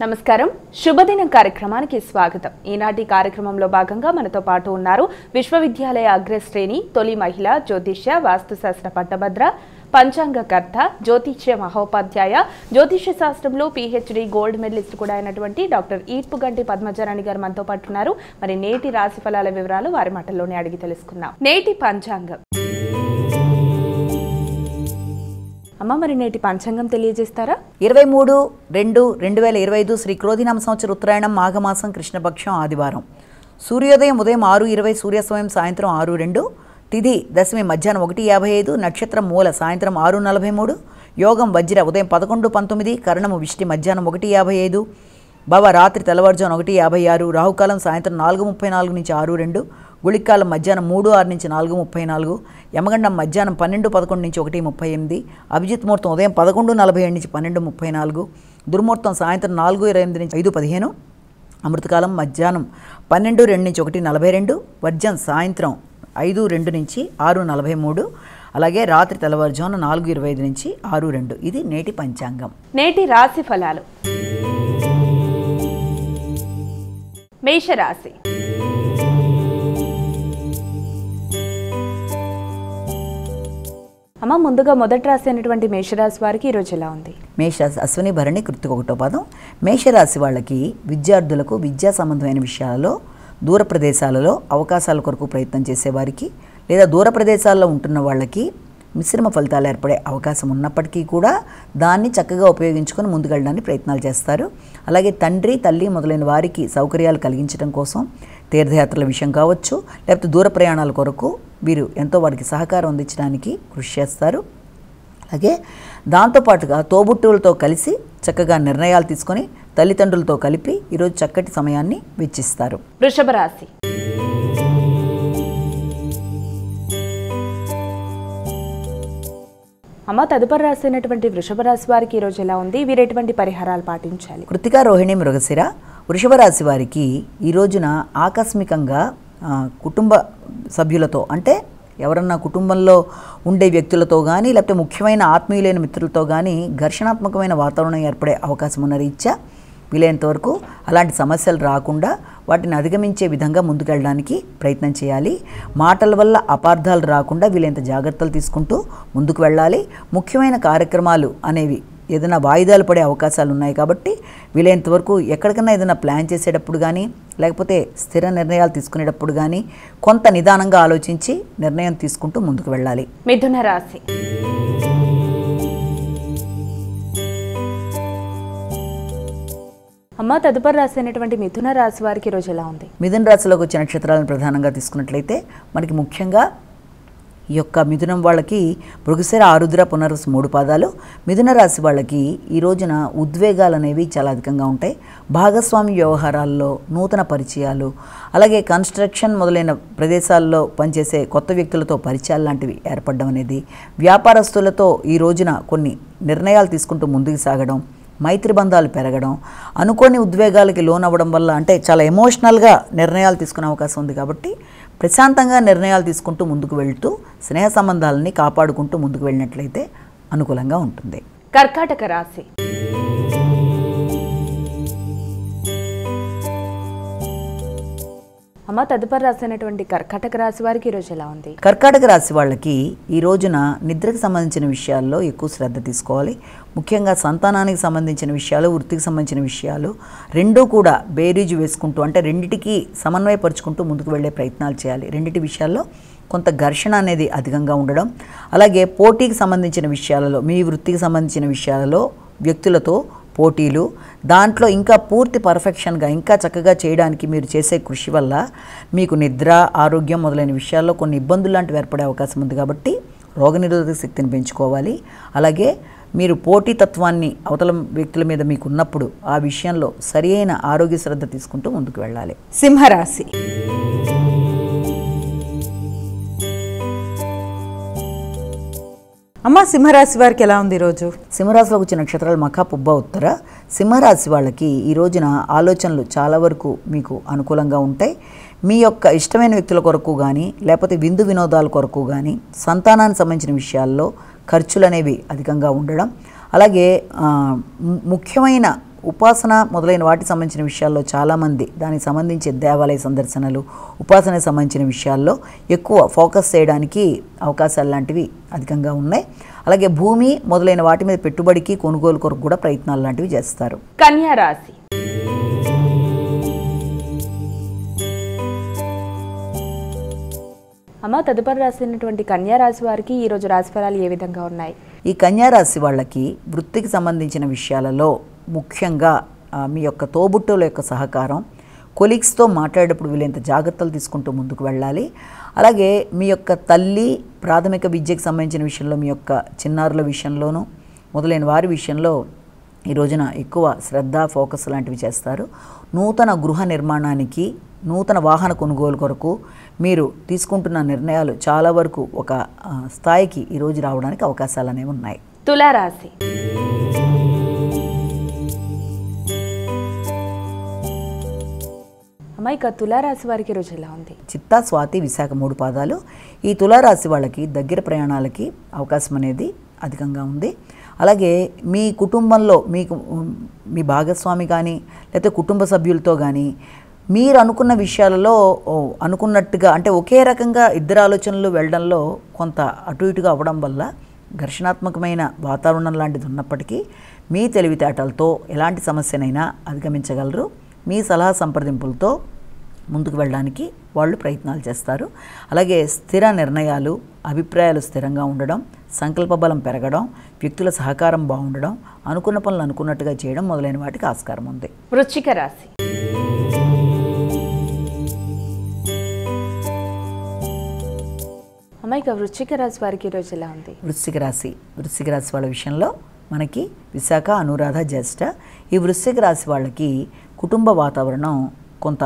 నమస్కారం శుభదినం కార్యక్రమానికి స్వాగతం. ఈనాటి కార్యక్రమంలో భాగంగా మనతో పాటు ఉన్నారు విశ్వవిద్యాలయ అగ్రశ్రేణి తొలి మహిళ జ్యోతిష్య వాస్తుశాస్త్ర పట్టభద్ర పంచాంగకర్త జ్యోతిష్య మహోపాధ్యాయ జ్యోతిష్య శాస్త్రంలో PhD గోల్డ్ మెడలిస్ట్ కూడా అయినటువంటి డాక్టర్ ఈర్పుగంటి పద్మజారాణి గారు మనతో పాటు ఉన్నారు. మరి నేటి రాశి ఫలాల వివరాలు వారి మాటల్లోనే అడిగి తెలుసుకుందాం. నేటి పంచాంగం. అమ్మ, మరి నేటి పంచాంగం తెలియజేస్తారా? 23/2/2025 శ్రీ క్రోధినామ సంవత్సర ఉత్తరాయణం మాఘమాసం కృష్ణపక్షం ఆదివారం. సూర్యోదయం ఉదయం 6:20, సూర్యాస్తమయం సాయంత్రం 6:02, తిథి దశమి మధ్యాహ్నం 1:55, నక్షత్రం మూల సాయంత్రం 6:43, యోగం వజ్ర ఉదయం 11:19, కరణము విష్టి మధ్యాహ్నం 1:55, భవ రాత్రి తెల్లవారుజామున 1:56, రాహుకాలం సాయంత్రం 4:34 నుంచి 6:02, గుళికాలం మధ్యాహ్నం 3:06 నుంచి 4:34, యమగండం మధ్యాహ్నం 12:11 నుంచి 1:38, అభిజిత్ ముహూర్తం ఉదయం 11:47 నుంచి 12:34, దుర్ముహూర్తం సాయంత్రం 4:28 నుంచి 5:15, అమృతకాలం మధ్యాహ్నం 12:02 నుంచి 1:42, వర్జం సాయంత్రం 5:02 నుంచి 6:43, అలాగే రాత్రి తెల్లవారుజామున 4:25 నుంచి 6:02. ఇది నేటి పంచాంగం. నేటి రాశి ఫలాలు. మేషరాశి. అమ్మ, ముందుగా మొదటి రాశి అయినటువంటి మేషరాశి వారికి ఈరోజు ఎలా ఉంది? మేషరాశి అశ్విని భరణి కృత్తిక 1వ పాదం. మేషరాశి వాళ్ళకి విద్యార్థులకు విద్యా సంబంధమైన విషయాలలో దూర ప్రదేశాలలో అవకాశాల కొరకు ప్రయత్నం చేసేవారికి లేదా దూర ప్రదేశాల్లో ఉంటున్న వాళ్ళకి మిశ్రమ ఫలితాలు ఏర్పడే అవకాశం ఉన్నప్పటికీ కూడా దాన్ని చక్కగా ఉపయోగించుకొని ముందుకెళ్ళడానికి ప్రయత్నాలు చేస్తారు. అలాగే తండ్రి తల్లి మొదలైన వారికి సౌకర్యాలు కలిగించడం కోసం తీర్థయాత్రల విషయం కావచ్చు, లేకపోతే దూర ప్రయాణాల కొరకు వీరు ఎంతో వారికి సహకారం అందించడానికి కృషి చేస్తారు. అలాగే దాంతోపాటుగా తోబుట్టువులతో కలిసి చక్కగా నిర్ణయాలు తీసుకొని తల్లిదండ్రులతో కలిపి ఈరోజు చక్కటి సమయాన్ని వెచ్చిస్తారు. వృషభ రాశి. అమ్మ, తదుపరి రాశి అయినటువంటి వృషభ రాశి వారికి ఈరోజు ఎలా ఉంది? వీరు ఎటువంటి పరిహారాలు పాటించాలి? కృత్తిక రోహిణి మృగశిర వృషభ రాశి వారికి ఈ రోజున ఆకస్మికంగా కుటుంబ సభ్యులతో, అంటే ఎవరన్నా కుటుంబంలో ఉండే వ్యక్తులతో కానీ లేకపోతే ముఖ్యమైన ఆత్మీయులైన మిత్రులతో కానీ ఘర్షణాత్మకమైన వాతావరణం ఏర్పడే అవకాశం ఉన్న రీత్యా వీలైనంత వరకు అలాంటి సమస్యలు రాకుండా వాటిని అధిగమించే విధంగా ముందుకెళ్ళడానికి ప్రయత్నం చేయాలి. మాటల వల్ల అపార్థాలు రాకుండా వీలైనంత జాగ్రత్తలు తీసుకుంటూ ముందుకు వెళ్ళాలి. ముఖ్యమైన కార్యక్రమాలు అనేవి ఏదైనా వాయిదాలు పడే అవకాశాలు ఉన్నాయి కాబట్టి వీలైనంత వరకు ఎక్కడికైనా ఏదైనా ప్లాన్ చేసేటప్పుడు కానీ లేకపోతే స్థిర నిర్ణయాలు తీసుకునేటప్పుడు కానీ కొంత నిదానంగా ఆలోచించి నిర్ణయం తీసుకుంటూ ముందుకు వెళ్ళాలి. మిథున రాశి. అమ్మ, తదుపరి రాశి అయినటువంటి మిథున రాశి వారికి ఈరోజు ఎలా ఉంది? మిథున రాశిలోకి వచ్చే నక్షత్రాలను ప్రధానంగా తీసుకున్నట్లయితే మనకి ముఖ్యంగా ఈ యొక్క మిథునం వాళ్ళకి మృగశిర, ఆరుద్ర, పునర్వసు 3 పాదాలు. మిథున రాశి వాళ్ళకి ఈ రోజున ఉద్వేగాలు అనేవి చాలా అధికంగా ఉంటాయి. భాగస్వామి వ్యవహారాల్లో నూతన పరిచయాలు, అలాగే కన్స్ట్రక్షన్ మొదలైన ప్రదేశాల్లో పనిచేసే కొత్త వ్యక్తులతో పరిచయాలు లాంటివి ఏర్పడడం అనేది, వ్యాపారస్తులతో ఈ రోజున కొన్ని నిర్ణయాలు తీసుకుంటూ ముందుకు సాగడం, మైత్రి బంధాలు పెరగడం, అనుకోని ఉద్వేగాలకి లోనవ్వడం వల్ల అంటే చాలా ఎమోషనల్గా నిర్ణయాలు తీసుకునే అవకాశం ఉంది కాబట్టి ప్రశాంతంగా నిర్ణయాలు తీసుకుంటూ ముందుకు వెళ్తూ స్నేహ సంబంధాలని కాపాడుకుంటూ ముందుకు వెళ్ళినట్లయితే అనుకూలంగా ఉంటుంది. కర్కాటక రాశి. అమ్మ, తదుపరి రాశి అయినటువంటి కర్కాటక రాశి వారికి ఈరోజు ఎలా ఉంది? కర్కాటక రాశి వాళ్ళకి ఈ రోజున నిద్రకు సంబంధించిన విషయాల్లో ఎక్కువ శ్రద్ధ తీసుకోవాలి. ముఖ్యంగా సంతానానికి సంబంధించిన విషయాలు, వృత్తికి సంబంధించిన విషయాలు రెండూ కూడా బేరీజు వేసుకుంటూ అంటే రెండిటికి సమన్వయపరుచుకుంటూ ముందుకు వెళ్ళే ప్రయత్నాలు చేయాలి. రెండిటి విషయాల్లో కొంత ఘర్షణ అనేది అధికంగా ఉండడం, అలాగే పోటీకి సంబంధించిన విషయాలలో, మీ వృత్తికి సంబంధించిన విషయాలలో వ్యక్తులతో పోటీలు, దాంట్లో ఇంకా పూర్తి పర్ఫెక్షన్గా ఇంకా చక్కగా చేయడానికి మీరు చేసే కృషి వల్ల మీకు నిద్ర, ఆరోగ్యం మొదలైన విషయాల్లో కొన్ని ఇబ్బందులు లాంటివి ఏర్పడే అవకాశం ఉంది కాబట్టి రోగనిరోధక శక్తిని పెంచుకోవాలి. అలాగే మీరు పోటీతత్వాన్ని అవతల వ్యక్తుల మీద మీకు ఉన్నప్పుడు ఆ విషయంలో సరి అయిన ఆరోగ్య శ్రద్ధ తీసుకుంటూ ముందుకు వెళ్ళాలి. సింహరాశి. అమ్మ, సింహరాశి వారికి ఎలా ఉంది ఈరోజు? సింహరాశిలోకి వచ్చిన నక్షత్రాలు మఖ, పుబ్బ, ఉత్తర. సింహరాశి వాళ్ళకి ఈ రోజున ఆలోచనలు చాలా వరకు మీకు అనుకూలంగా ఉంటాయి. మీ యొక్క ఇష్టమైన వ్యక్తుల కొరకు కానీ లేకపోతే విందు వినోదాల కొరకు కానీ సంతానానికి సంబంధించిన విషయాల్లో ఖర్చులు అనేవి అధికంగా ఉండడం, అలాగే ముఖ్యమైన ఉపాసన మొదలైన వాటికి సంబంధించిన విషయాల్లో చాలామంది దానికి సంబంధించి దేవాలయ సందర్శనలు, ఉపాసనకు సంబంధించిన విషయాల్లో ఎక్కువ ఫోకస్ చేయడానికి అవకాశాలు లాంటివి అధికంగా ఉన్నాయి. అలాగే భూమి మొదలైన వాటి మీద పెట్టుబడికి, కొనుగోలు కొరకు కూడా ప్రయత్నాలు లాంటివి చేస్తారు. కన్యా రాశి. అమ్మ, తదుపరి రాసినటువంటి కన్యా రాశి వారికి ఈరోజు రాశిఫలాలు ఏ విధంగా ఉన్నాయి? ఈ కన్యా రాశి వాళ్ళకి వృత్తికి సంబంధించిన విషయాలలో ముఖ్యంగా మీ యొక్క తోబుట్టువుల యొక్క సహకారం, కొలీగ్స్తో మాట్లాడేటప్పుడు వీళ్ళంత జాగ్రత్తలు తీసుకుంటూ ముందుకు వెళ్ళాలి. అలాగే మీ యొక్క తల్లి ప్రాథమిక విద్యకు సంబంధించిన విషయంలో, మీ యొక్క చిన్నారుల విషయంలోనూ మొదలైన వారి విషయంలో ఈ రోజున ఎక్కువ శ్రద్ధ, ఫోకస్ లాంటివి చేస్తారు. నూతన గృహ నిర్మాణానికి, నూతన వాహన కొనుగోలు కొరకు మీరు తీసుకుంటున్న నిర్ణయాలు చాలా వరకు ఒక స్థాయికి ఈరోజు రావడానికి అవకాశాలు అనేవి ఉన్నాయి. తులారాశి. అమ్మాయిక తులారాశి వారికి రోజు ఎలా ఉంది? చిత్తా, స్వాతి, విశాఖ 3 పాదాలు. ఈ తులారాశి వాళ్ళకి దగ్గర ప్రయాణాలకి అవకాశం అనేది అధికంగా ఉంది. అలాగే మీ కుటుంబంలో మీ భాగస్వామి కానీ లేకపోతే కుటుంబ సభ్యులతో కానీ మీరు అనుకున్న విషయాలలో అనుకున్నట్టుగా, అంటే ఒకే రకంగా ఇద్దరు ఆలోచనలు వెళ్ళడంలో కొంత అటు ఇటుగా అవ్వడం వల్ల ఘర్షణాత్మకమైన వాతావరణం లాంటిది ఉన్నప్పటికీ మీ తెలివితేటలతో ఎలాంటి సమస్యనైనా అధిగమించగలరు. మీ సలహా సంప్రదింపులతో ముందుకు వెళ్ళడానికి వాళ్ళు ప్రయత్నాలు చేస్తారు. అలాగే స్థిర నిర్ణయాలు, అభిప్రాయాలు స్థిరంగా ఉండడం, సంకల్ప బలం పెరగడం, వ్యక్తుల సహకారం బాగుండడం, అనుకున్న పనులు అనుకున్నట్టుగా చేయడం మొదలైన వాటికి ఆస్కారం ఉంది. వృశ్చిక రాశి. అమ్మాయిక వృశ్చిక రాశి వారికి ఈరోజు ఎలా ఉంది? వృశ్చిక రాశి వాళ్ళ విషయంలో మనకి విశాఖ, అనురాధ, జ్యేష్ఠ. ఈ వృశ్చిక రాశి వాళ్ళకి కుటుంబ వాతావరణం కొంత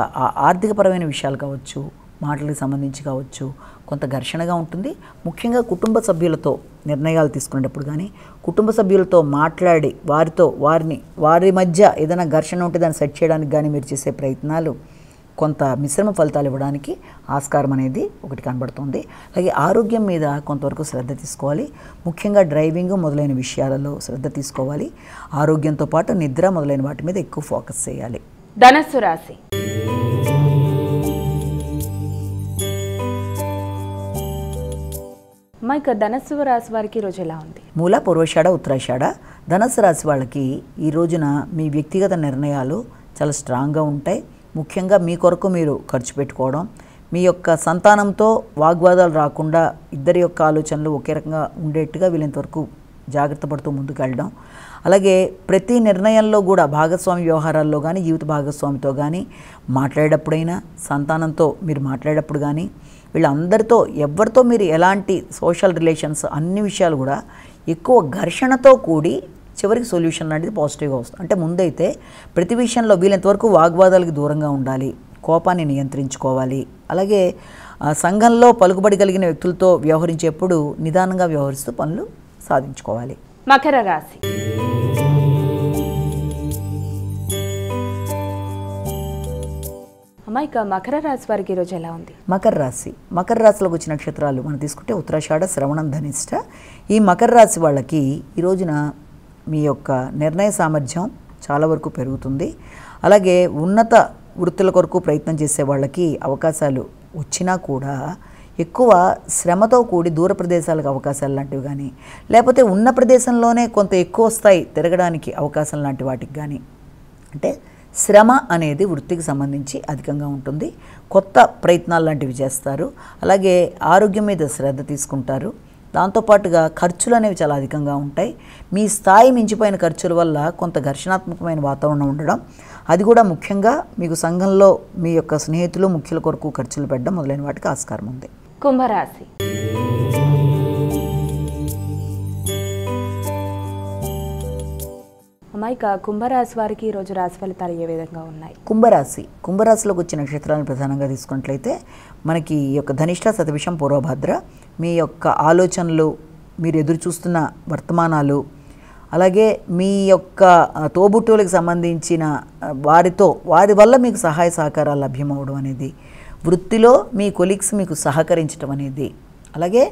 ఆర్థికపరమైన విషయాలు కావచ్చు, మాటలకు సంబంధించి కావచ్చు, కొంత ఘర్షణగా ఉంటుంది. ముఖ్యంగా కుటుంబ సభ్యులతో నిర్ణయాలు తీసుకునేటప్పుడు కానీ, కుటుంబ సభ్యులతో మాట్లాడి వారి మధ్య ఏదైనా ఘర్షణ ఉంటే దాన్ని సెట్ చేయడానికి కానీ మీరు చేసే ప్రయత్నాలు కొంత మిశ్రమ ఫలితాలు ఇవ్వడానికి ఆస్కారం అనేది ఒకటి కనబడుతుంది. అలాగే ఆరోగ్యం మీద కొంతవరకు శ్రద్ధ తీసుకోవాలి. ముఖ్యంగా డ్రైవింగ్ మొదలైన విషయాలలో శ్రద్ధ తీసుకోవాలి. ఆరోగ్యంతో పాటు నిద్ర మొదలైన వాటి మీద ఎక్కువ ఫోకస్ చేయాలి. ధనస్సు రాశి. అమ్మాయిక ధనస్సు రాశి వారికి ఈరోజు ఎలా ఉంది? మూల, పూర్వషాఢ, ఉత్తరాషాఢ. ధనస్సు రాశి వాళ్ళకి ఈ రోజున మీ వ్యక్తిగత నిర్ణయాలు చాలా స్ట్రాంగ్గా ఉంటాయి. ముఖ్యంగా మీ కొరకు మీరు ఖర్చు పెట్టుకోవడం, మీ యొక్క సంతానంతో వాగ్వాదాలు రాకుండా ఇద్దరి యొక్క ఆలోచనలు ఒకే రకంగా ఉండేట్టుగా వీళ్ళంతవరకు జాగ్రత్త పడుతూ ముందుకు వెళ్ళడం. అలాగే ప్రతి నిర్ణయంలో కూడా భాగస్వామి వ్యవహారాల్లో కానీ, జీవిత భాగస్వామితో కానీ మాట్లాడేటప్పుడైనా, సంతానంతో మీరు మాట్లాడేటప్పుడు కానీ, వీళ్ళందరితో ఎవరితో మీరు ఎలాంటి సోషల్ రిలేషన్స్ అన్ని విషయాలు కూడా ఎక్కువ ఘర్షణతో కూడి చివరికి సొల్యూషన్ లాంటిది పాజిటివ్గా వస్తుంది. అంటే ముందైతే ప్రతి విషయంలో వీళ్ళంతవరకు వాగ్వాదాలకు దూరంగా ఉండాలి, కోపాన్ని నియంత్రించుకోవాలి. అలాగే సంఘంలో పలుకుబడి కలిగిన వ్యక్తులతో వ్యవహరించేప్పుడు నిదానంగా వ్యవహరిస్తూ పనులు సాధించుకోవాలి. మకర రాశి. అమ్మాయిక మకర రాశి వారికి ఈరోజు ఎలా ఉంది? మకర రాశిలోకి వచ్చిన నక్షత్రాలు మనం తీసుకుంటే ఉత్తరాషాఢ, శ్రవణం, ధనిష్ట. ఈ మకర రాశి వాళ్ళకి ఈ రోజున మీ యొక్క నిర్ణయ సామర్థ్యం చాలా వరకు పెరుగుతుంది. అలాగే ఉన్నత వృత్తుల కొరకు ప్రయత్నం చేసే వాళ్ళకి అవకాశాలు వచ్చినా కూడా ఎక్కువ శ్రమతో కూడి దూర ప్రదేశాలకు అవకాశాలు లాంటివి కానీ, లేకపోతే ఉన్న ప్రదేశంలోనే కొంత ఎక్కువ స్థాయి తిరగడానికి అవకాశం లాంటి వాటికి కానీ, అంటే శ్రమ అనేది వృత్తికి సంబంధించి అధికంగా ఉంటుంది. కొత్త ప్రయత్నాలు లాంటివి చేస్తారు. అలాగే ఆరోగ్యం మీద శ్రద్ధ తీసుకుంటారు. దాంతోపాటుగా ఖర్చులు అనేవి చాలా అధికంగా ఉంటాయి. మీ స్థాయి మించిపోయిన ఖర్చుల వల్ల కొంత ఘర్షణాత్మకమైన వాతావరణం ఉండడం, అది కూడా ముఖ్యంగా మీకు సంఘంలో మీ యొక్క స్నేహితులు, ముఖ్యుల కొరకు ఖర్చులు పెట్టడం మొదలైన వాటికి ఆస్కారం ఉంది. కుంభరాశి. అమ్మాయిక కుంభరాశి వారికి ఈరోజు రాశి ఫలితాలు ఏ విధంగా ఉన్నాయి? కుంభరాశిలోకి వచ్చిన నక్షత్రాలను ప్రధానంగా తీసుకున్నట్లయితే మనకి ఈ యొక్క ధనిష్ట, శతభిషం, పూర్వభద్ర. మీ యొక్క ఆలోచనలు, మీరు ఎదురు చూస్తున్న వర్తమానాలు, అలాగే మీ యొక్క తోబుట్టువులకు సంబంధించిన వారి వల్ల మీకు సహాయ సహకారాలు లభ్యమవడం అనేది, వృత్తిలో మీ కొలీగ్స్ మీకు సహకరించడం అనేది, అలాగే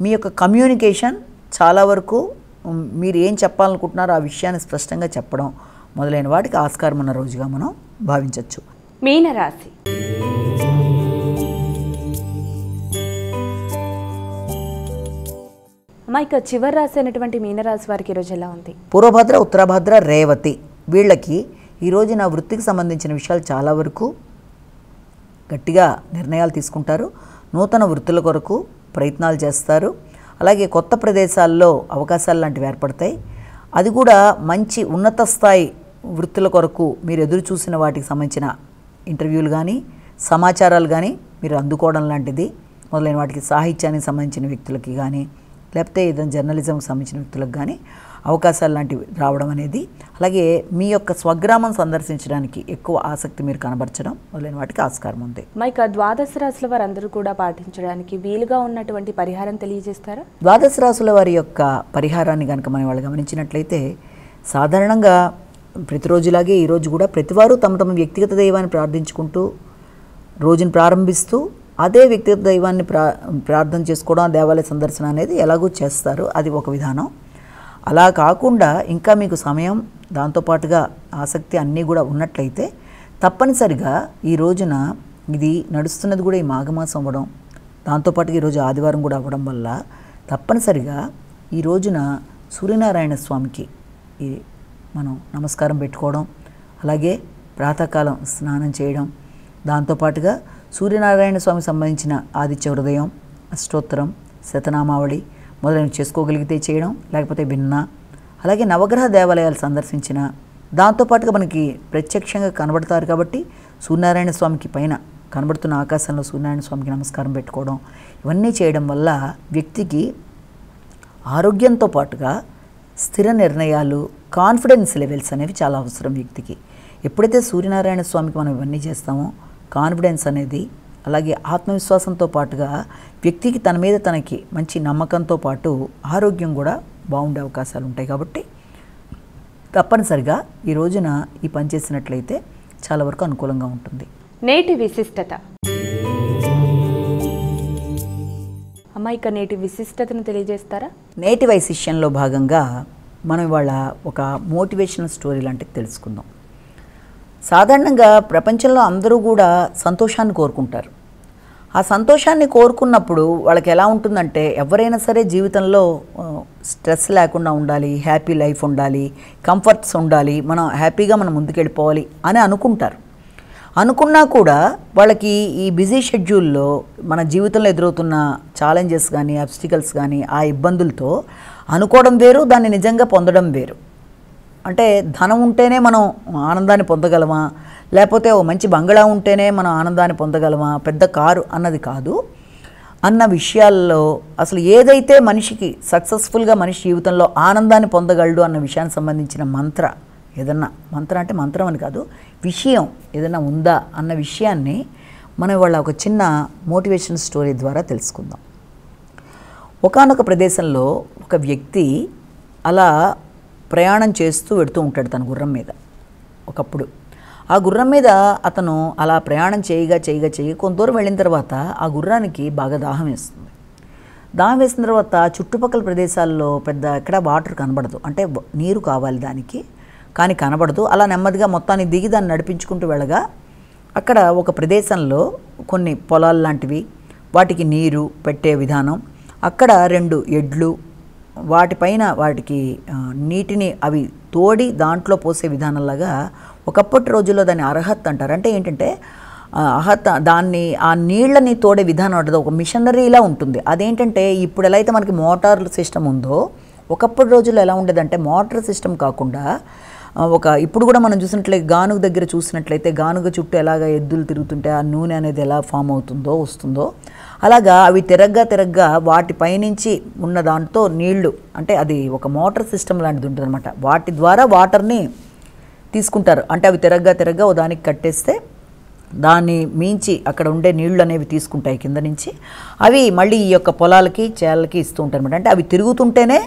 మీ యొక్క కమ్యూనికేషన్ చాలా వరకు మీరు ఏం చెప్పాలనుకుంటున్నారో ఆ విషయాన్ని స్పష్టంగా చెప్పడం మొదలైన వాటికి ఆస్కారం ఉన్న రోజుగా మనం భావించవచ్చు. మీనరాశి. అమ్మా, ఇక చివరి రాశి అయినటువంటి మీనరాశి వారికి ఈరోజు ఎలా ఉంది? పూర్వభద్ర, ఉత్తరభద్ర, రేవతి వీళ్ళకి ఈరోజు నా వృత్తికి సంబంధించిన విషయాలు చాలా వరకు గట్టిగా నిర్ణయాలు తీసుకుంటారు. నూతన వృత్తుల కొరకు ప్రయత్నాలు చేస్తారు. అలాగే కొత్త ప్రదేశాల్లో అవకాశాలు లాంటివి ఏర్పడతాయి. అది కూడా మంచి ఉన్నత స్థాయి వృత్తుల కొరకు మీరు ఎదురు చూసిన వాటికి సంబంధించిన ఇంటర్వ్యూలు కానీ సమాచారాలు కానీ మీరు అందుకోవడం లాంటిది, మొదలైన వాటికి సాహిత్యానికి సంబంధించిన వ్యక్తులకి కానీ లేకపోతే ఏదైనా జర్నలిజంకి సంబంధించిన వ్యక్తులకు కానీ అవకాశాలు లాంటివి రావడం అనేది, అలాగే మీ యొక్క స్వగ్రామం సందర్శించడానికి ఎక్కువ ఆసక్తి మీరు కనబరచడం మొదలైన వాటికి ఆస్కారం ఉంది. ఇక ద్వాదశ రాశుల వారందరూ కూడా పాటించడానికి వీలుగా ఉన్నటువంటి పరిహారం తెలియజేస్తారా? ద్వాదశ రాశుల వారి యొక్క పరిహారాన్ని కనుక మనం వాళ్ళు గమనించినట్లయితే సాధారణంగా ప్రతిరోజులాగే ఈరోజు కూడా ప్రతివారు తమ తమ వ్యక్తిగత దైవాన్ని ప్రార్థించుకుంటూ రోజును ప్రారంభిస్తూ అదే వ్యక్తిగత దైవాన్ని ప్రార్థన చేసుకోవడం, దేవాలయ సందర్శన అనేది ఎలాగూ చేస్తారు, అది ఒక విధానం. అలా కాకుండా ఇంకా మీకు సమయం దాంతోపాటుగా ఆసక్తి అన్నీ కూడా ఉన్నట్లయితే తప్పనిసరిగా ఈ రోజున ఇది నడుస్తున్నది కూడా ఈ మాఘమాసం అవ్వడం, దాంతోపాటుగా ఈరోజు ఆదివారం కూడా అవ్వడం వల్ల తప్పనిసరిగా ఈ రోజున సూర్యనారాయణ స్వామికి మనం నమస్కారం పెట్టుకోవడం, అలాగే ప్రాతకాలం స్నానం చేయడం, దాంతోపాటుగా సూర్యనారాయణ స్వామికి సంబంధించిన ఆదిత్య హృదయం, అష్టోత్తరం, శతనామావళి మొదలైనవి చేసుకోగలిగితే చేయడం, లేకపోతే విన్నా, అలాగే నవగ్రహ దేవాలయాలు సందర్శించిన, దాంతోపాటుగా మనకి ప్రత్యక్షంగా కనబడతారు కాబట్టి సూర్యనారాయణ స్వామికి పైన కనబడుతున్న ఆకాశంలో సూర్యనారాయణ స్వామికి నమస్కారం పెట్టుకోవడం, ఇవన్నీ చేయడం వల్ల వ్యక్తికి ఆరోగ్యంతో పాటుగా స్థిర నిర్ణయాలు, కాన్ఫిడెన్స్ లెవెల్స్ అనేవి చాలా అవసరం వ్యక్తికి. ఎప్పుడైతే సూర్యనారాయణ స్వామికి మనం ఇవన్నీ చేస్తామో కాన్ఫిడెన్స్ అనేది, అలాగే ఆత్మవిశ్వాసంతో పాటుగా వ్యక్తికి తన మీద తనకి మంచి నమ్మకంతో పాటు ఆరోగ్యం కూడా బాగుండే అవకాశాలు ఉంటాయి. కాబట్టి తప్పనిసరిగా ఈ రోజున ఈ పని చేసినట్లయితే చాలా వరకు అనుకూలంగా ఉంటుంది. నేటి విశిష్టత. అమ్మ, ఇక నేటి విశిష్టతను తెలియజేస్తారా? నేటి వైశిష్యంలో భాగంగా మనం ఇవాళ ఒక మోటివేషనల్ స్టోరీ లాంటిది తెలుసుకుందాం. సాధారణంగా ప్రపంచంలో అందరూ కూడా సంతోషాన్ని కోరుకుంటారు. ఆ సంతోషాన్ని కోరుకున్నప్పుడు వాళ్ళకి ఎలా ఉంటుందంటే, ఎవరైనా సరే జీవితంలో స్ట్రెస్ లేకుండా ఉండాలి, హ్యాపీ లైఫ్ ఉండాలి, కంఫర్ట్స్ ఉండాలి, మనం హ్యాపీగా మనం ముందుకెళ్ళిపోవాలి అని అనుకుంటారు. అనుకున్నా కూడా వాళ్ళకి ఈ బిజీ షెడ్యూల్లో మన జీవితంలో ఎదురవుతున్న ఛాలెంజెస్ కానీ అబ్స్టికల్స్ కానీ ఆ ఇబ్బందులతో అనుకోవడం వేరు, దాన్ని నిజంగా పొందడం వేరు. అంటే ధనం ఉంటేనే మనం ఆనందాన్ని పొందగలమా, లేకపోతే ఓ మంచి బంగళా ఉంటేనే మనం ఆనందాన్ని పొందగలమా, పెద్ద కారు అన్నది కాదు అన్న విషయాల్లో అసలు ఏదైతే మనిషికి సక్సెస్ఫుల్గా మనిషి జీవితంలో ఆనందాన్ని పొందగలడు అన్న విషయానికి సంబంధించిన ఏదన్నా మంత్రం అంటే మంత్రం అని కాదు, విషయం ఏదైనా ఉందా అన్న విషయాన్ని మనం వాళ్ళ ఒక చిన్న మోటివేషన్ స్టోరీ ద్వారా తెలుసుకుందాం. ఒకానొక ప్రదేశంలో ఒక వ్యక్తి అలా ప్రయాణం చేస్తూ వెడుతూ ఉంటాడు తన గుర్రం మీద. ఒకప్పుడు ఆ గుర్రం మీద అతను అలా ప్రయాణం చేయగా కొంత దూరం వెళ్ళిన తర్వాత ఆ గుర్రానికి బాగా దాహం వేస్తుంది. దాహం వేసిన తర్వాత చుట్టుపక్కల ప్రదేశాల్లో పెద్ద ఎక్కడ వాటర్ కనబడదు, అంటే నీరు కావాలి దానికి, కానీ కనబడదు. అలా నెమ్మదిగా మొత్తాన్ని దిగి దాన్ని నడిపించుకుంటూ వెళ్ళగా అక్కడ ఒక ప్రదేశంలో కొన్ని పొలాలు లాంటివి, వాటికి నీరు పెట్టే విధానం, అక్కడ 2 ఎడ్లు, వాటిపైన వాటికి నీటిని అవి తోడి దాంట్లో పోసే విధానంలాగా ఒకప్పటి రోజుల్లో దాన్ని అర్హత్ అంటారు. అంటే ఏంటంటే దాన్ని ఆ నీళ్ళని తోడే విధానం ఉంటుంది, ఒక మిషనరీలా ఉంటుంది. అదేంటంటే ఇప్పుడు ఎలా అయితే మనకి మోటార్ సిస్టమ్ ఉందో ఒకప్పటి రోజుల్లో ఎలా ఉండేదంటే మోటార్ సిస్టమ్ కాకుండా ఇప్పుడు కూడా మనం చూసినట్లయితే గానుగ దగ్గర చూసినట్లయితే గానుగ చుట్టూ ఎలాగ ఎద్దులు తిరుగుతుంటే ఆ నూనె అనేది ఎలా ఫామ్ అవుతుందో వస్తుందో అలాగా అవి తిరగ్గా వాటిపైనుంచి ఉన్న దాంతో నీళ్లు, అంటే అది ఒక మోటార్ సిస్టమ్ లాంటిది ఉంటుంది అనమాట. వాటి ద్వారా వాటర్ని తీసుకుంటారు. అంటే అవి తిరగ్గా ఓ దానికి కట్టేస్తే దాన్ని మించి అక్కడ ఉండే నీళ్లు అనేవి తీసుకుంటాయి కింద నుంచి, అవి మళ్ళీ ఈ యొక్క పొలాలకి చేలకి ఇస్తూ ఉంటారు అనమాట. అంటే అవి తిరుగుతుంటేనే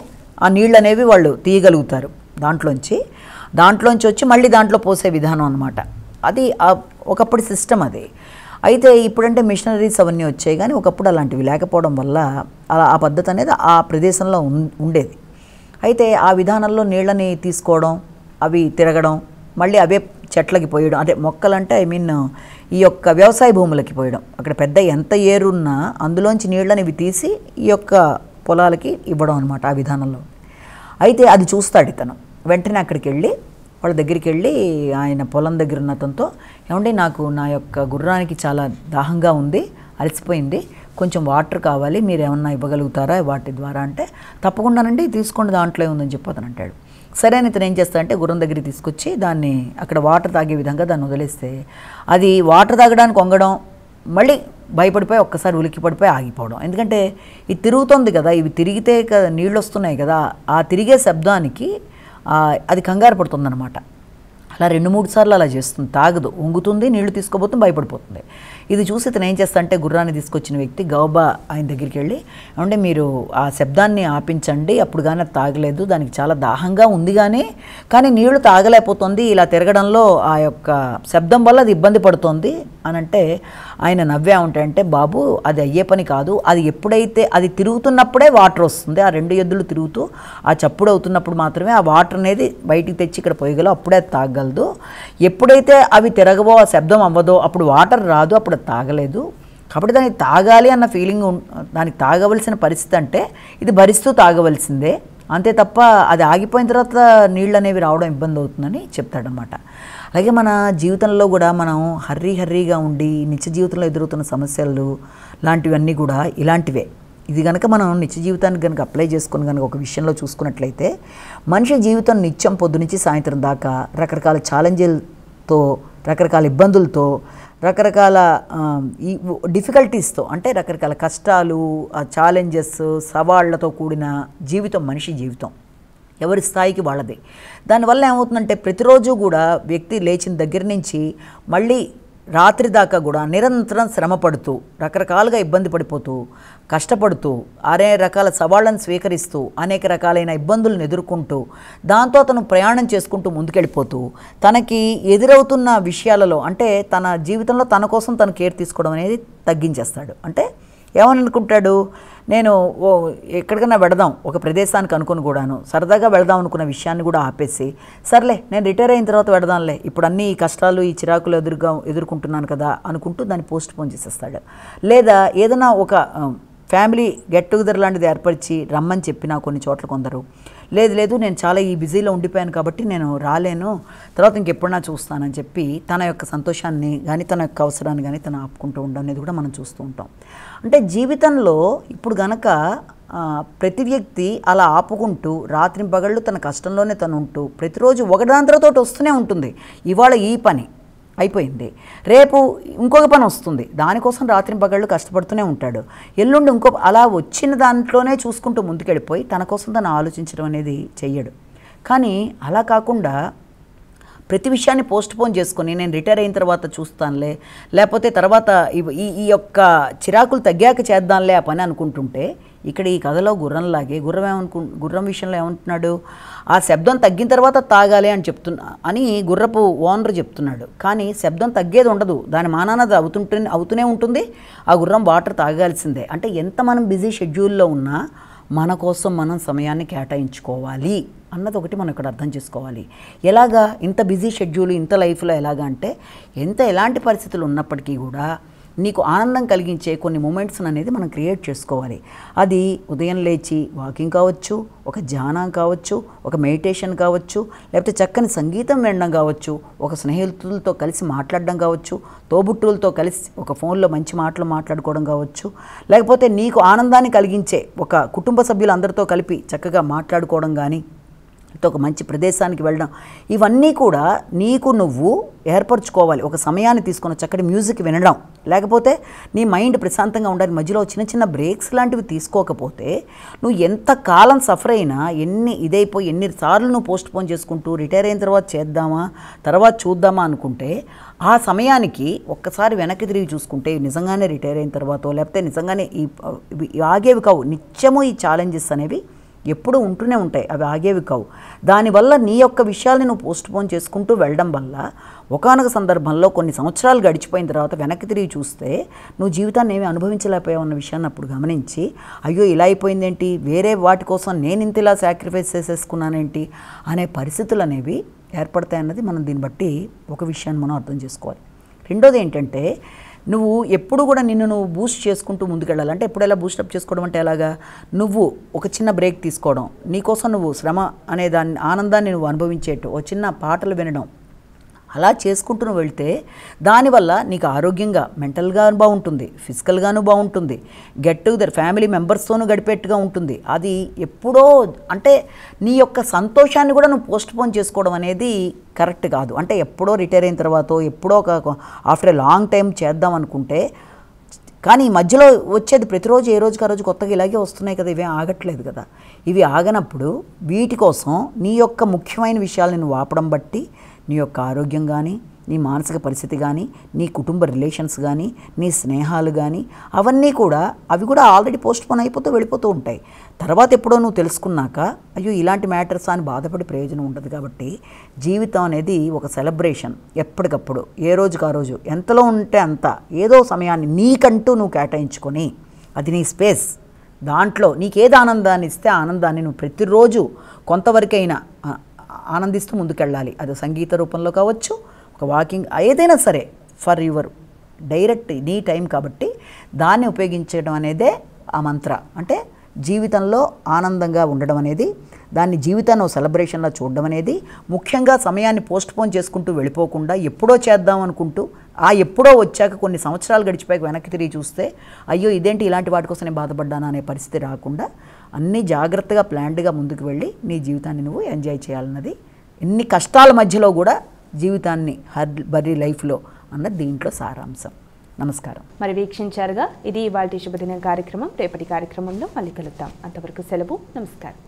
ఆ నీళ్ళు అనేవి వాళ్ళు తీయగలుగుతారు దాంట్లోంచి వచ్చి మళ్ళీ దాంట్లో పోసే విధానం అనమాట. అది ఒకప్పుడు సిస్టమ్ అది. అయితే ఇప్పుడంటే మిషనరీస్ అవన్నీ వచ్చాయి, కానీ ఒకప్పుడు అలాంటివి లేకపోవడం వల్ల అలా ఆ పద్ధతి అనేది ఆ ప్రదేశంలో ఉండేది. అయితే ఆ విధానంలో నీళ్ళని తీసుకోవడం, అవి తిరగడం, మళ్ళీ అవే చెట్లకి పోయడం, అదే మొక్కలంటే ఐ మీన్ ఈ యొక్క వ్యవసాయ భూములకి పోయడం. అక్కడ పెద్ద ఎంత ఏరున్నా అందులోంచి నీళ్ళని ఇవి తీసి ఈ యొక్క పొలాలకి ఇవ్వడం అనమాట ఆ విధానంలో. అయితే అది చూస్తాడు ఇతను. వెంటనే అక్కడికి వెళ్ళి వాళ్ళ దగ్గరికి వెళ్ళి ఆయన పొలం దగ్గర ఉన్న అతనితో, ఏమంటే నాకు నా యొక్క గుర్రానికి చాలా దాహంగా ఉంది, అలసిపోయింది, కొంచెం వాటర్ కావాలి, మీరు ఏమన్నా ఇవ్వగలుగుతారా వాటి ద్వారా అంటే, తప్పకుండానండి తీసుకోండి దాంట్లో ఉందని చెప్పి అతను అంటాడు. సరే అని ఇతను ఏం చేస్తాడంటే గుర్రం దగ్గరికి తీసుకొచ్చి దాన్ని అక్కడ వాటర్ తాగే విధంగా దాన్ని వదిలేస్తే అది వాటర్ తాగడానికి వంగడం, మళ్ళీ భయపడిపోయి ఒక్కసారి ఉలిక్కి పడిపోయి ఆగిపోవడం. ఎందుకంటే ఇది తిరుగుతుంది కదా, ఇవి తిరిగితే నీళ్ళు వస్తున్నాయి కదా, ఆ తిరిగే శబ్దానికి అది కంగారు పడుతుందన్నమాట. అలా 2-3 సార్లు అలా చేస్తుంది, తాగదు, వంగుతుంది, నీళ్లు తీసుకోబోతుంది, భయపడిపోతుంది. ఇది చూసి ఇతను ఏం చేస్తాడంటే గుర్రాన్ని తీసుకొచ్చిన వ్యక్తి గౌబా ఆయన దగ్గరికి వెళ్ళి, అంటే మీరు ఆ శబ్దాన్ని ఆపించండి, అప్పుడు కానీ అది తాగలేదు, దానికి చాలా దాహంగా ఉంది కానీ నీళ్లు తాగలేకపోతుంది, ఇలా తిరగడంలో ఆ యొక్క శబ్దం వల్ల అది ఇబ్బంది పడుతుంది అని అంటే ఆయన నవ్వే ఉంటాయంటే, బాబు అది అయ్యే పని కాదు, అది ఎప్పుడైతే అది తిరుగుతున్నప్పుడే వాటర్ వస్తుంది, ఆ 2 ఎద్దులు తిరుగుతూ ఆ చప్పుడు అవుతున్నప్పుడు మాత్రమే ఆ వాటర్ అనేది బయటికి తెచ్చి ఇక్కడ పోయగలవు, అప్పుడే అది తాగలదు. ఎప్పుడైతే అవి తిరగవో ఆ శబ్దం అవ్వదో అప్పుడు వాటర్ రాదు, అప్పుడు అది తాగలేదు. కాబట్టి దానికి తాగాలి అన్న ఫీలింగ్, దానికి తాగవలసిన పరిస్థితి అంటే ఇది భరిస్తూ తాగవలసిందే, అంతే తప్ప అది ఆగిపోయిన తర్వాత నీళ్ళు అనేవి రావడం ఇబ్బంది అవుతుందని చెప్తాడనమాట. అలాగే మన జీవితంలో కూడా మనం హర్రీగా ఉండి నిత్య జీవితంలో ఎదురవుతున్న సమస్యలు లాంటివన్నీ కూడా ఇలాంటివే. ఇది కనుక మనం నిత్య జీవితానికి కనుక అప్లై చేసుకుని కనుక ఒక విషయంలో చూసుకున్నట్లయితే, మనిషి జీవితం నిత్యం పొద్దునుంచి సాయంత్రం దాకా రకరకాల ఛాలెంజ్లతో, రకరకాల ఇబ్బందులతో, రకరకాల ఈ డిఫికల్టీస్తో, అంటే రకరకాల కష్టాలు, ఛాలెంజెస్, సవాళ్లతో కూడిన జీవితం మనిషి జీవితం. ఎవరి స్థాయికి వాళ్ళదే. దానివల్ల ఏమవుతుందంటే ప్రతిరోజు కూడా వ్యక్తి లేచిన దగ్గర నుంచి మళ్ళీ రాత్రి దాకా కూడా నిరంతరం శ్రమ పడుతూ, రకరకాలుగా ఇబ్బంది పడిపోతూ, కష్టపడుతూ, అనేక రకాల సవాళ్ళను స్వీకరిస్తూ, అనేక రకాలైన ఇబ్బందులను ఎదుర్కొంటూ, దాంతో అతను ప్రయాణం చేసుకుంటూ ముందుకెళ్ళిపోతూ, తనకి ఎదురవుతున్న విషయాలలో అంటే తన జీవితంలో తన కోసం తను కేర్ తీసుకోవడం అనేది తగ్గించేస్తాడు. అంటే ఏమని అనుకుంటాడు, నేను ఎక్కడికైనా వెళదాం ఒక ప్రదేశానికి అనుకుని కూడాను సరదాగా వెళదాం అనుకున్న విషయాన్ని కూడా ఆపేసి, సర్లే నేను రిటైర్ అయిన తర్వాత వెళదాంలే, ఇప్పుడు అన్ని ఈ కష్టాలు ఈ చిరాకులు ఎదుర్కొంటున్నాను కదా అనుకుంటూ దాన్ని పోస్ట్ పోన్ చేసేస్తాడు. లేదా ఏదైనా ఒక ఫ్యామిలీ గెట్ టుగెదర్ లాంటిది ఏర్పరిచి రమ్మని చెప్పినా కొన్ని చోట్ల కొందరు, లేదు నేను చాలా ఈ బిజీలో ఉండిపోయాను కాబట్టి నేను రాలేను, తర్వాత ఇంకెప్పుడన్నా చూస్తానని చెప్పి తన యొక్క సంతోషాన్ని కానీ తన యొక్క అవసరాన్ని కానీ తను ఆపుకుంటూ ఉండడం అనేది కూడా మనం చూస్తూ ఉంటాం. అంటే జీవితంలో ఇప్పుడు గనక ప్రతి వ్యక్తి అలా ఆపుకుంటూ రాత్రింపగళ్ళు తన కష్టంలోనే తను ఉంటూ ప్రతిరోజు ఒకదాని తర్వాత వస్తూనే ఉంటుంది. ఇవాళ ఈ పని అయిపోయింది, రేపు ఇంకొక పని వస్తుంది, దానికోసం రాత్రింపగళ్ళు కష్టపడుతూనే ఉంటాడు, ఎల్లుండి ఇంకో, అలా వచ్చిన దాంట్లోనే చూసుకుంటూ ముందుకెళ్ళిపోయి తన కోసం తను ఆలోచించడం అనేది చెయ్యడు. కానీ అలా కాకుండా ప్రతి విషయాన్ని పోస్ట్ పోన్ చేసుకొని నేను రిటైర్ అయిన తర్వాత చూస్తానులే, లేకపోతే తర్వాత ఈ యొక్క చిరాకులు తగ్గాక చేద్దాంలే ఆ పని అనుకుంటుంటే, ఇక్కడ ఈ కథలో గుర్రంలాగే గుర్రం విషయంలో ఏమంటున్నాడు, ఆ శబ్దం తగ్గిన తర్వాత తాగాలి అని అని గుర్రపు ఓనర్ చెప్తున్నాడు. కానీ శబ్దం తగ్గేది ఉండదు, దాని మానానది అవుతూనే ఉంటుంది, ఆ గుర్రం వాటర్ తాగాల్సిందే. అంటే ఎంత మనం బిజీ షెడ్యూల్లో ఉన్నా మన కోసం మనం సమయాన్ని కేటాయించుకోవాలి అన్నది ఒకటి మనం ఇక్కడ అర్థం చేసుకోవాలి. ఎలాగా ఇంత బిజీ షెడ్యూల్ ఇంత లైఫ్లో ఎలాగా అంటే, ఎలాంటి పరిస్థితులు ఉన్నప్పటికీ కూడా నీకు ఆనందం కలిగించే కొన్ని మూమెంట్స్ అనేది మనం క్రియేట్ చేసుకోవాలి. అది ఉదయం లేచి వాకింగ్ కావచ్చు, ఒక ధ్యానం కావచ్చు, ఒక మెడిటేషన్ కావచ్చు, లేకపోతే చక్కని సంగీతం వినడం కావచ్చు, ఒక స్నేహితులతో కలిసి మాట్లాడడం కావచ్చు, తోబుట్టువులతో కలిసి ఒక ఫోన్లో మంచి మాటలు మాట్లాడుకోవడం కావచ్చు, లేకపోతే నీకు ఆనందాన్ని కలిగించే ఒక కుటుంబ సభ్యులందరితో కలిపి చక్కగా మాట్లాడుకోవడం కానీ, ఒక మంచి ప్రదేశానికి వెళ్ళడం, ఇవన్నీ కూడా నీకు నువ్వు ఏర్పరచుకోవాలి. ఒక సమయాన్ని తీసుకున్న చక్కటి మ్యూజిక్ వినడం, లేకపోతే నీ మైండ్ ప్రశాంతంగా ఉండాలి. మధ్యలో చిన్న బ్రేక్స్ లాంటివి తీసుకోకపోతే నువ్వు ఎంత కాలం సఫర్ అయినా, ఎన్నిసార్లు నువ్వు పోస్ట్ పోన్ చేసుకుంటూ రిటైర్ అయిన తర్వాత చేద్దామా, తర్వాత చూద్దామా అనుకుంటే, ఆ సమయానికి ఒక్కసారి వెనక్కి తిరిగి చూసుకుంటే నిజంగానే రిటైర్ అయిన తర్వాత, లేకపోతే నిజంగానే ఆగేవి కావు. నిత్యము ఈ ఛాలెంజెస్ అనేవి ఎప్పుడూ ఉంటూనే ఉంటాయి, అవి ఆగేవి కావు. దానివల్ల నీ యొక్క విషయాల్ని నువ్వు పోస్ట్ పోన్ చేసుకుంటూ వెళ్ళడం వల్ల ఒకానొక సందర్భంలో కొన్ని సంవత్సరాలు గడిచిపోయిన తర్వాత వెనక్కి తిరిగి చూస్తే నువ్వు జీవితాన్ని ఏమీ అనుభవించలేకపోయావు అన్న విషయాన్ని అప్పుడు గమనించి, అయ్యో ఇలా అయిపోయిందేంటి, వేరే వాటి కోసం నేను ఇంత ఇలా సాక్రిఫైస్ చేసేసుకున్నానేంటి అనే పరిస్థితులు అనేవి ఏర్పడతాయి అన్నది మనం దీన్ని బట్టి ఒక విషయాన్ని మనం అర్థం చేసుకోవాలి. రెండోది ఏంటంటే, నువ్వు ఎప్పుడు కూడా నిన్ను నువ్వు బూస్ట్ చేసుకుంటూ ముందుకెళ్ళాలి. అంటే ఎప్పుడు ఎలా బూస్టప్ చేసుకోవడం అంటే ఎలాగా, నువ్వు ఒక చిన్న బ్రేక్ తీసుకోవడం, నీకోసం నువ్వు శ్రమ అనే దాన్ని ఆనందాన్ని నువ్వు అనుభవించేట్టు ఒక చిన్న పాటలు వినడం, అలా చేసుకుంటూ నువ్వు వెళ్తే దానివల్ల నీకు ఆరోగ్యంగా మెంటల్గా బాగుంటుంది, ఫిజికల్గాను బాగుంటుంది, గెట్ టుగెదర్ ఫ్యామిలీ మెంబర్స్తోనూ గడిపేట్టుగా ఉంటుంది. అది ఎప్పుడో అంటే నీ యొక్క సంతోషాన్ని కూడా నువ్వు పోస్ట్ పోన్ చేసుకోవడం అనేది కరెక్ట్ కాదు. అంటే ఎప్పుడో రిటైర్ అయిన తర్వాత ఎప్పుడో ఒక ఆఫ్టర్ ఏ లాంగ్ టైం చేద్దాం అనుకుంటే, కానీ ఈ మధ్యలో వచ్చేది ప్రతిరోజు ఏ రోజుకి ఆ రోజు కొత్తగా ఇలాగే వస్తున్నాయి కదా, ఇవేం ఆగట్లేదు కదా. ఇవి ఆగనప్పుడు వీటి కోసం నీ యొక్క ముఖ్యమైన విషయాలను నువ్వు ఆపడం బట్టి నీ యొక్క ఆరోగ్యం కానీ, నీ మానసిక పరిస్థితి కానీ, నీ కుటుంబ రిలేషన్స్ కానీ, నీ స్నేహాలు కానీ అవి కూడా ఆల్రెడీ పోస్ట్ పోన్ అయిపోతూ వెళ్ళిపోతూ ఉంటాయి. తర్వాత ఎప్పుడో నువ్వు తెలుసుకున్నాక అయ్యో ఇలాంటి మ్యాటర్స్ అని బాధపడి ప్రయోజనం ఉండదు. కాబట్టి జీవితం అనేది ఒక సెలబ్రేషన్. ఎప్పటికప్పుడు ఏ రోజుకి ఆ రోజు ఎంతలో ఉంటే అంత ఏదో సమయాన్ని నీకంటూ నువ్వు కేటాయించుకొని, అది నీ స్పేస్, దాంట్లో నీకేది ఆనందాన్ని ఇస్తే ఆ ఆనందాన్ని నువ్వు ప్రతిరోజు కొంతవరకైనా ఆనందిస్తూ ముందుకెళ్ళాలి. అది సంగీత రూపంలో కావచ్చు, ఒక వాకింగ్, ఏదైనా సరే ఫర్ యువర్ డైరెక్ట్ నీ టైం. కాబట్టి దాన్ని ఉపయోగించడం అనేదే ఆ మంత్ర. అంటే జీవితంలో ఆనందంగా ఉండడం అనేది, దాన్ని జీవితాన్ని ఒక సెలబ్రేషన్లో చూడడం అనేది, ముఖ్యంగా సమయాన్ని పోస్ట్ పోన్ చేసుకుంటూ వెళ్ళిపోకుండా ఎప్పుడో చేద్దాం అనుకుంటూ ఎప్పుడో వచ్చాక కొన్ని సంవత్సరాలు గడిచిపోయాక వెనక్కి తిరిగి చూస్తే అయ్యో ఇదేంటి ఇలాంటి వాటి కోసం నేను బాధపడ్డాను అనే పరిస్థితి రాకుండా అన్నీ జాగ్రత్తగా ప్లాన్డ్గా ముందుకు వెళ్ళి నీ జీవితాన్ని నువ్వు ఎంజాయ్ చేయాలన్నది, ఎన్ని కష్టాల మధ్యలో కూడా జీవితాన్ని బర్రీ లైఫ్లో అన్నది దీంట్లో సారాంశం. నమస్కారం. మరి వీక్షించారుగా, ఇది ఇవాల్టి శుభదినం కార్యక్రమం. రేపటి కార్యక్రమంలో మళ్ళీ కలుద్దాం. అంతవరకు సెలవు. నమస్కారం.